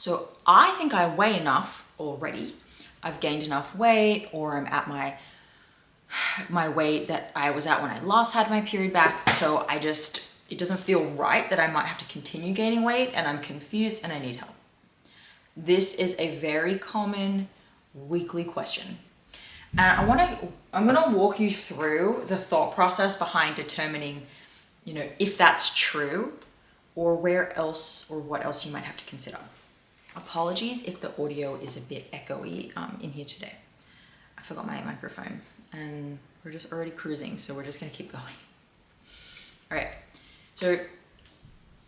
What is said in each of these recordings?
So I think I weigh enough already. I've gained enough weight, or I'm at my weight that I was at when I last had my period back. So it doesn't feel right that I might have to continue gaining weight, and I'm confused and I need help. This is a very common weekly question. And I'm gonna walk you through the thought process behind determining, if that's true, or what else you might have to consider. Apologies if the audio is a bit echoey in here today. I forgot my microphone and we're just already cruising, so we're just gonna keep going. All right, so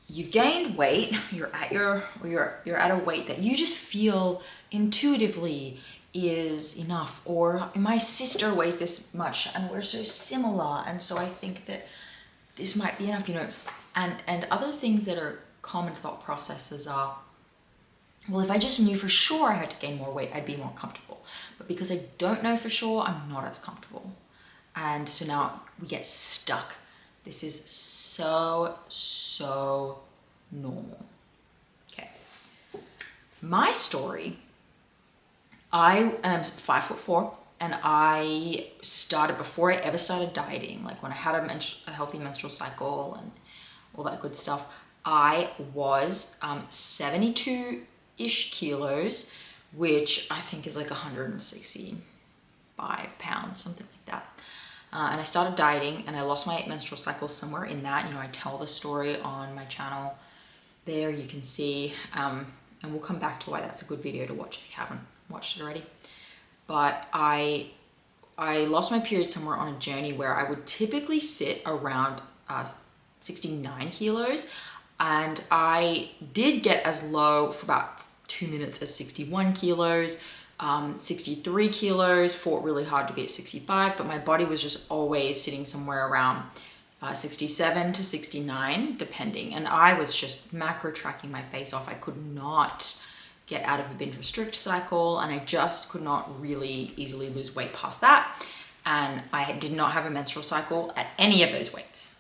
you've gained weight, you're at a weight that you just feel intuitively is enough, or my sister weighs this much and we're so similar, and so I think that this might be enough, and other things that are common thought processes are, well, if I just knew for sure I had to gain more weight, I'd be more comfortable. But because I don't know for sure, I'm not as comfortable. And so now we get stuck. This is so normal. Okay. My story, I am 5'4", and I started, before I ever started dieting, like when I had a healthy menstrual cycle and all that good stuff, I was 72-ish kilos, which I think is like 165 pounds, something like that. And I started dieting and I lost my menstrual cycle somewhere in that. I tell the story on my channel there, you can see, and we'll come back to why that's a good video to watch if you haven't watched it already. But I lost my period somewhere on a journey where I would typically sit around 69 kilos. And I did get as low for about 2 minutes as 61 kilos, 63 kilos, fought really hard to be at 65, but my body was just always sitting somewhere around 67 to 69, depending. And I was just macro tracking my face off. I could not get out of a binge restrict cycle, and I just could not really easily lose weight past that. And I did not have a menstrual cycle at any of those weights.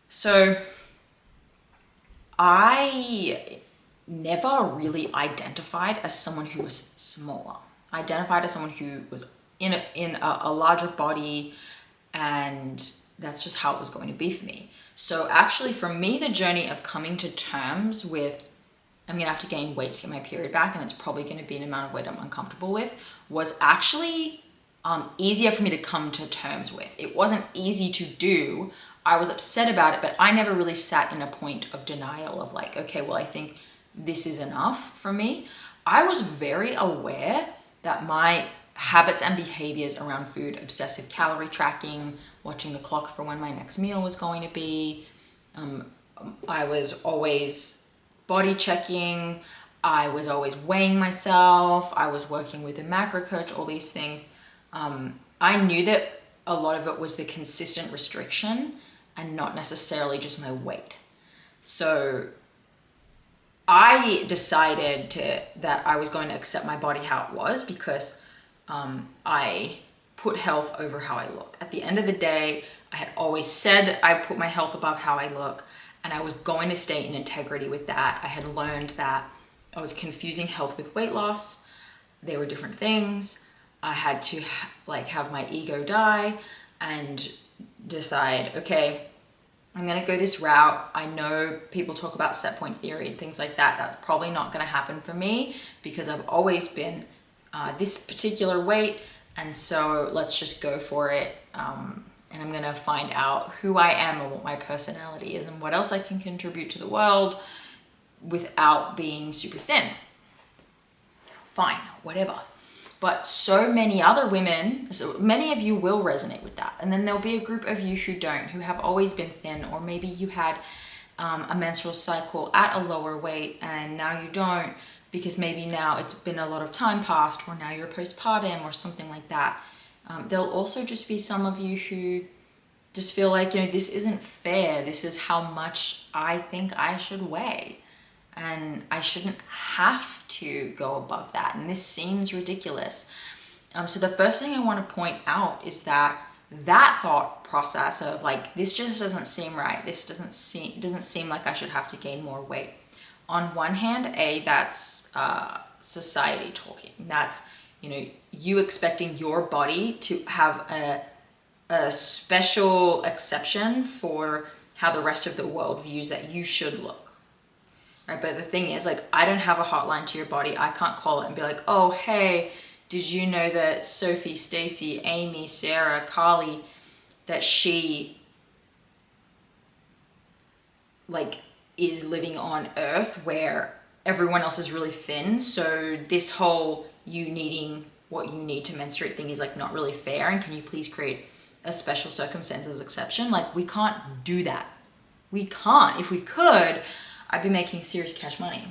So I never really identified as someone who was smaller. I identified as someone who was in a larger body, and that's just how it was going to be for me. So actually for me, the journey of coming to terms with, I'm gonna have to gain weight to get my period back, and it's probably gonna be an amount of weight I'm uncomfortable with, was actually easier for me to come to terms with. It wasn't easy to do. I was upset about it, but I never really sat in a point of denial of like, okay, well, I think this is enough for me. I was very aware that my habits and behaviors around food, obsessive calorie tracking, watching the clock for when my next meal was going to be, I was always body checking, I was always weighing myself, I was working with a macro coach, all these things. I knew that a lot of it was the consistent restriction and not necessarily just my weight. So I decided that I was going to accept my body how it was, because I put health over how I look. At the end of the day, I had always said I put my health above how I look, and I was going to stay in integrity with that. I had learned that I was confusing health with weight loss. They were different things. I had to have my ego die and decide, okay, I'm gonna go this route. I know people talk about set point theory and things like that. That's probably not gonna happen for me, because I've always been this particular weight, and so let's just go for it. And I'm gonna find out who I am and what my personality is and what else I can contribute to the world without being super thin. Fine, whatever. But so many other women, so many of you will resonate with that. And then there'll be a group of you who don't, who have always been thin, or maybe you had a menstrual cycle at a lower weight and now you don't, because maybe now it's been a lot of time past, or now you're postpartum or something like that. There'll also just be some of you who just feel like, this isn't fair. This is how much I think I should weigh, and I shouldn't have to go above that, and this seems ridiculous. So the first thing I want to point out is that thought process of like, this just doesn't seem right, this doesn't seem like I should have to gain more weight, on one hand, that's society talking. That's, you expecting your body to have a special exception for how the rest of the world views that you should look. Right? But the thing is, like, I don't have a hotline to your body. I can't call it and be like, oh, hey, did you know that Sophie, Stacy, Amy, Sarah, Carly, that she like is living on Earth where everyone else is really thin, so this whole you needing what you need to menstruate thing is like not really fair, and can you please create a special circumstances exception? Like, we can't do that. We can't. If we could, I'd be making serious cash money.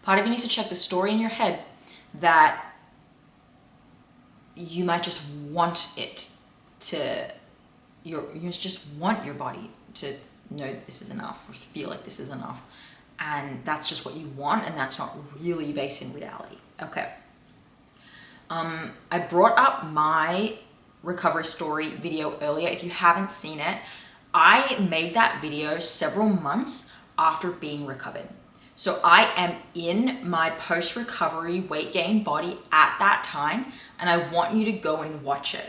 Part of you needs to check the story in your head that you might just want it to, you just want your body to know that this is enough, or feel like this is enough. And that's just what you want, and that's not really based in reality. Okay. I brought up my recovery story video earlier. If you haven't seen it, I made that video several months after being recovered. So I am in my post-recovery weight gain body at that time, and I want you to go and watch it.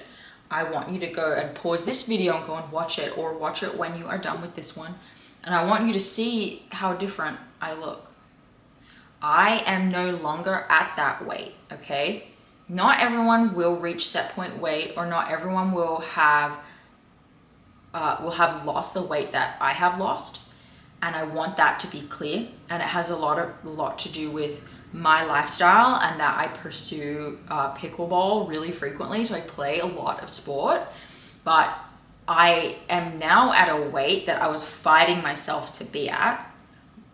I want you to go and pause this video and go and watch it, or watch it when you are done with this one. And I want you to see how different I look. I am no longer at that weight, okay? Not everyone will reach set point weight, or not everyone will have lost the weight that I have lost. And I want that to be clear. And it has a lot to do with my lifestyle, and that I pursue pickleball really frequently. So I play a lot of sport, but I am now at a weight that I was fighting myself to be at,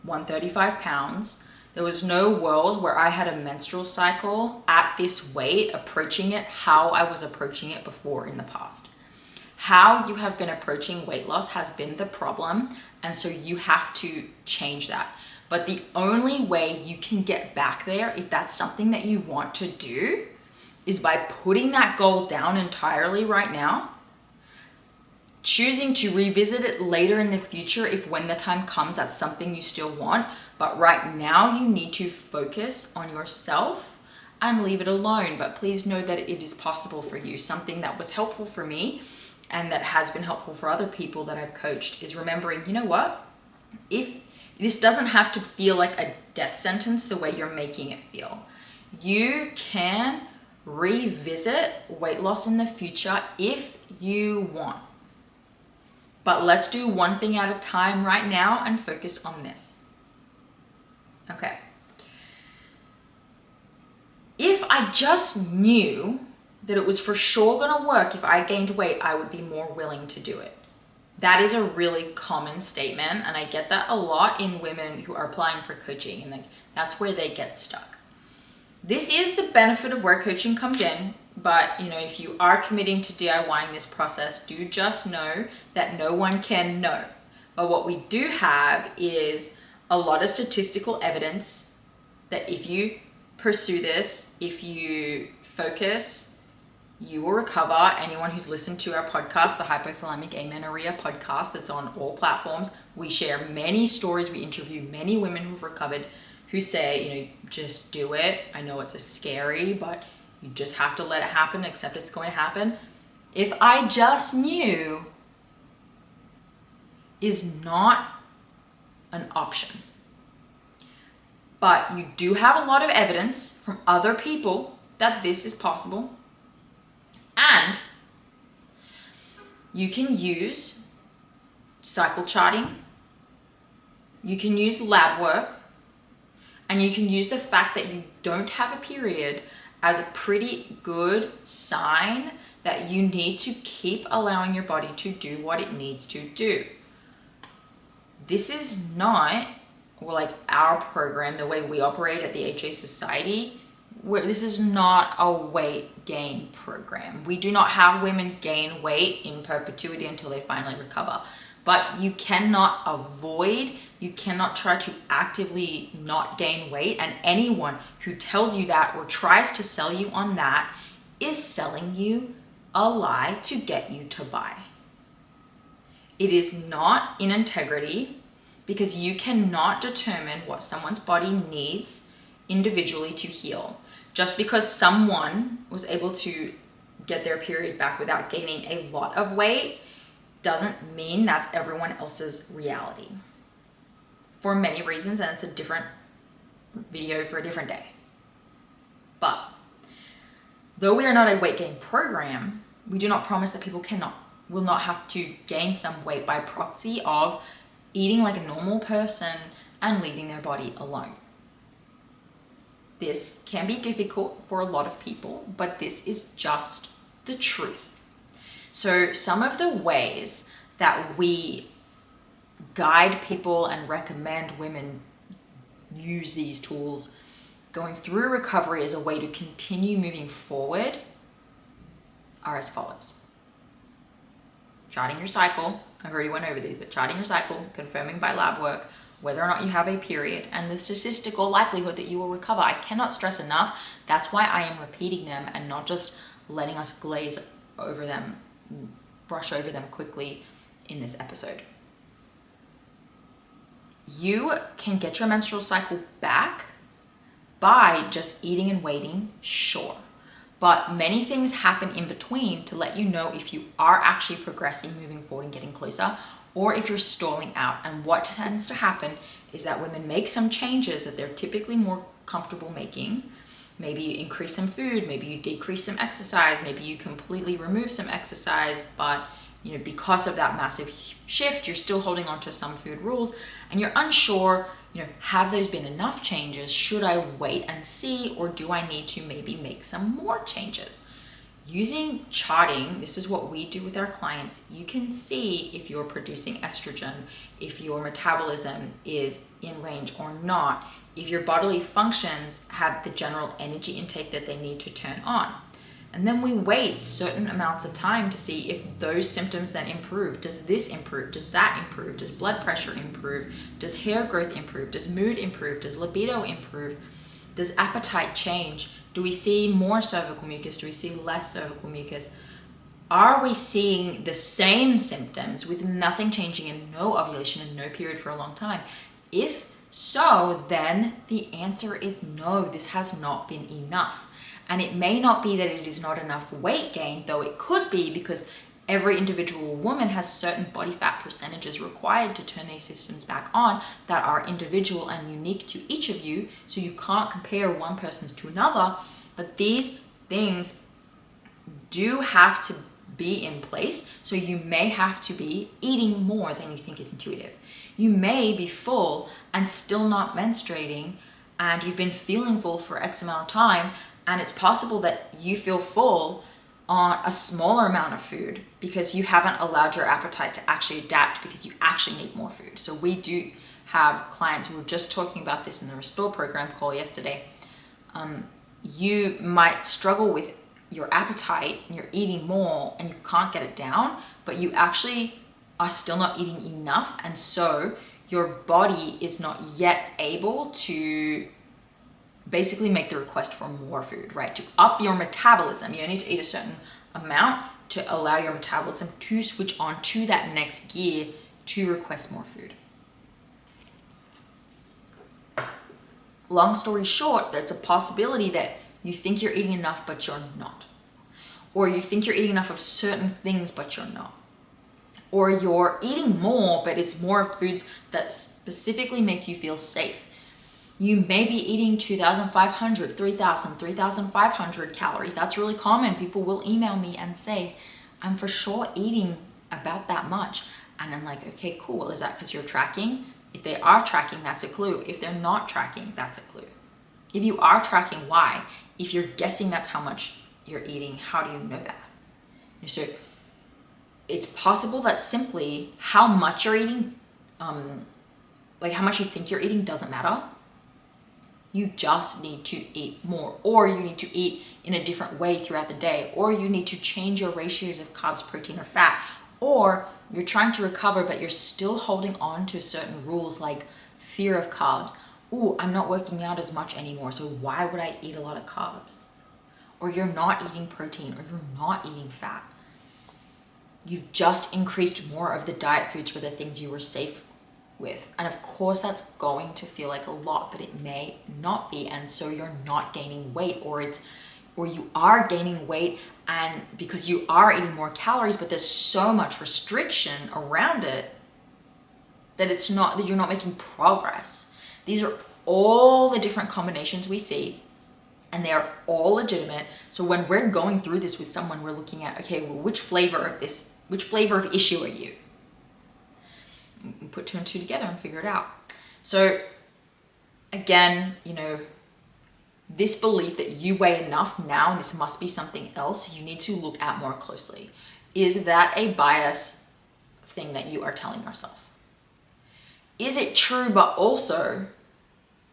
135 pounds. There was no world where I had a menstrual cycle at this weight, approaching it how I was approaching it before in the past. How you have been approaching weight loss has been the problem, and so you have to change that. But the only way you can get back there, if that's something that you want to do, is by putting that goal down entirely right now, choosing to revisit it later in the future if when the time comes that's something you still want. But right now you need to focus on yourself and leave it alone. But please know that it is possible for you. Something that was helpful for me, and that has been helpful for other people that I've coached, is remembering, you know what? If this doesn't have to feel like a death sentence the way you're making it feel. You can revisit weight loss in the future if you want. But let's do one thing at a time right now and focus on this. Okay. If I just knew that it was for sure gonna work if I gained weight, I would be more willing to do it. That is a really common statement, and I get that a lot in women who are applying for coaching, and that's where they get stuck. This is the benefit of where coaching comes in, but if you are committing to DIYing this process, do just know that no one can know. But what we do have is a lot of statistical evidence that if you pursue this, if you focus, you will recover. Anyone who's listened to our podcast, the Hypothalamic Amenorrhea podcast, that's on all platforms, we share many stories. We interview many women who've recovered who say, just do it. I know it's scary, but you just have to let it happen, accept it's going to happen. If I just knew is not an option. But you do have a lot of evidence from other people that this is possible. And you can use cycle charting, you can use lab work, and you can use the fact that you don't have a period as a pretty good sign that you need to keep allowing your body to do what it needs to do. This is not, like our program, the way we operate at the HA Society, where this is not a weight gain program. We do not have women gain weight in perpetuity until they finally recover. But you cannot avoid, you cannot try to actively not gain weight. And anyone who tells you that or tries to sell you on that is selling you a lie to get you to buy. It is not in integrity because you cannot determine what someone's body needs individually to heal. Just because someone was able to get their period back without gaining a lot of weight doesn't mean that's everyone else's reality. For many reasons, and it's a different video for a different day. But though we are not a weight gain program, we do not promise that people will not have to gain some weight by proxy of eating like a normal person and leaving their body alone. This can be difficult for a lot of people, but this is just the truth. So some of the ways that we guide people and recommend women use these tools going through recovery as a way to continue moving forward are as follows. Charting your cycle. I already went over these, but charting your cycle, confirming by lab work whether or not you have a period, and the statistical likelihood that you will recover. I cannot stress enough. That's why I am repeating them and not just letting us glaze over them, brush over them quickly in this episode. You can get your menstrual cycle back by just eating and waiting, sure. But many things happen in between to let you know if you are actually progressing, moving forward and getting closer, or if you're stalling out. And what tends to happen is that women make some changes that they're typically more comfortable making. Maybe you increase some food, maybe you decrease some exercise, maybe you completely remove some exercise, but because of that massive shift, you're still holding on to some food rules and you're unsure, have those been enough changes? Should I wait and see, or do I need to maybe make some more changes? Using charting, this is what we do with our clients. You can see if you're producing estrogen, if your metabolism is in range or not, if your bodily functions have the general energy intake that they need to turn on. And then we wait certain amounts of time to see if those symptoms then improve. Does this improve? Does that improve? Does blood pressure improve? Does hair growth improve? Does mood improve? Does libido improve? Does appetite change? Do we see more cervical mucus? Do we see less cervical mucus? Are we seeing the same symptoms with nothing changing and no ovulation and no period for a long time? If so, then the answer is no, this has not been enough. And it may not be that it is not enough weight gain, though it could be, because every individual woman has certain body fat percentages required to turn these systems back on that are individual and unique to each of you. So you can't compare one person's to another, but these things do have to be in place. So you may have to be eating more than you think is intuitive. You may be full and still not menstruating, and you've been feeling full for X amount of time, and it's possible that you feel full on a smaller amount of food because you haven't allowed your appetite to actually adapt, because you actually need more food. So we do have clients who were just talking about this in the Restore program call yesterday. You might struggle with your appetite and you're eating more and you can't get it down, but you actually are still not eating enough. And so your body is not yet able to basically make the request for more food, right? To up your metabolism, you need to eat a certain amount to allow your metabolism to switch on to that next gear to request more food. Long story short, there's a possibility that you think you're eating enough, but you're not. Or you think you're eating enough of certain things, but you're not. Or you're eating more, but it's more foods that specifically make you feel safe. You may be eating 2,500, 3,000, 3,500 calories. That's really common. People will email me and say, I'm for sure eating about that much. And I'm like, okay, cool. Well, is that because you're tracking? If they are tracking, that's a clue. If they're not tracking, that's a clue. If you are tracking, why? If you're guessing that's how much you're eating, how do you know that? So it's possible that simply how much you're eating, like how much you think you're eating doesn't matter. You just need to eat more, or you need to eat in a different way throughout the day, or you need to change your ratios of carbs, protein, or fat, or you're trying to recover, but you're still holding on to certain rules like fear of carbs. Ooh, I'm not working out as much anymore, so why would I eat a lot of carbs? Or you're not eating protein, or you're not eating fat. You've just increased more of the diet foods for the things you were safe with. And of course that's going to feel like a lot, but it may not be. And so you're not gaining weight, or you are gaining weight and because you are eating more calories, but there's so much restriction around it that you're not making progress. These are all the different combinations we see, and they're all legitimate. So when we're going through this with someone, we're looking at, okay, well, which flavor of issue are you? We put 2 and 2 together and figure it out. So again, this belief that you weigh enough now and this must be something else, you need to look at more closely. Is that a bias thing that you are telling yourself? Is it true, but also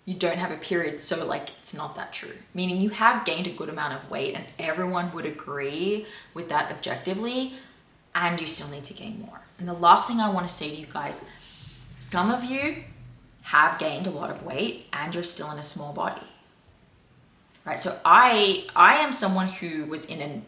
you don't have a period, so like it's not that true? Meaning you have gained a good amount of weight and everyone would agree with that objectively, and you still need to gain more. And the last thing I want to say to you guys, some of you have gained a lot of weight and you're still in a small body. Right, so I am someone who was in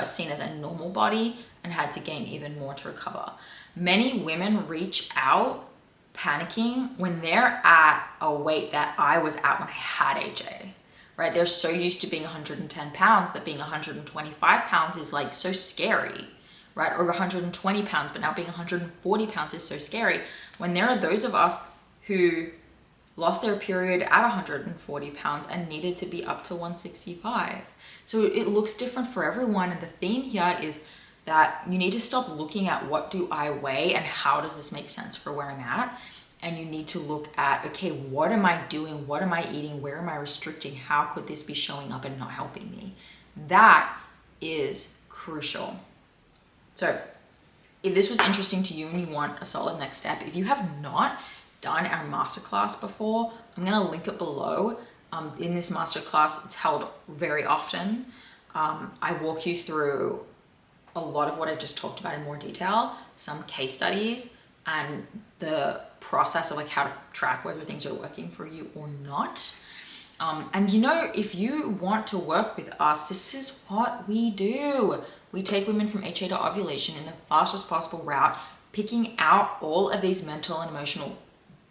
seen as a normal body and had to gain even more to recover. Many women reach out panicking when they're at a weight that I was at when I had HA. Right, they're so used to being 110 pounds that being 125 pounds is like so scary. Right, or 120 pounds, but now being 140 pounds is so scary. When there are those of us who lost their period at 140 pounds and needed to be up to 165. So it looks different for everyone. And the theme here is that you need to stop looking at what do I weigh and how does this make sense for where I'm at? And you need to look at, okay, what am I doing? What am I eating? Where am I restricting? How could this be showing up and not helping me? That is crucial. So if this was interesting to you and you want a solid next step, if you have not done our masterclass before, I'm going to link it below. In this masterclass, it's held very often. I walk you through a lot of what I just talked about in more detail, some case studies, and the process of like how to track whether things are working for you or not. And if you want to work with us, this is what we do. We take women from HA to ovulation in the fastest possible route, picking out all of these mental and emotional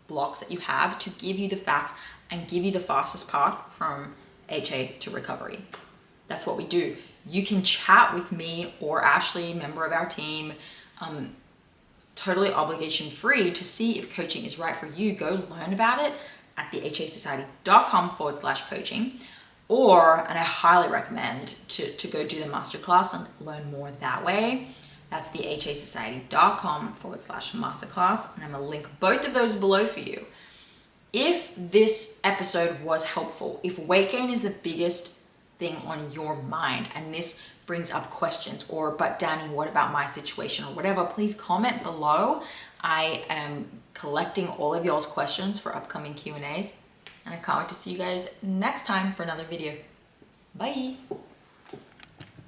blocks that you have to give you the facts and give you the fastest path from HA to recovery. That's what we do. You can chat with me or Ashley, member of our team, totally obligation free to see if coaching is right for you. Go learn about it at thehasociety.com/coaching. And I highly recommend to go do the masterclass and learn more that way. That's thehasociety.com/masterclass. And I'm going to link both of those below for you. If this episode was helpful, if weight gain is the biggest thing on your mind and this brings up questions, but Danny, what about my situation or whatever, please comment below. I am collecting all of y'all's questions for upcoming Q&As. And I can't wait to see you guys next time for another video. Bye.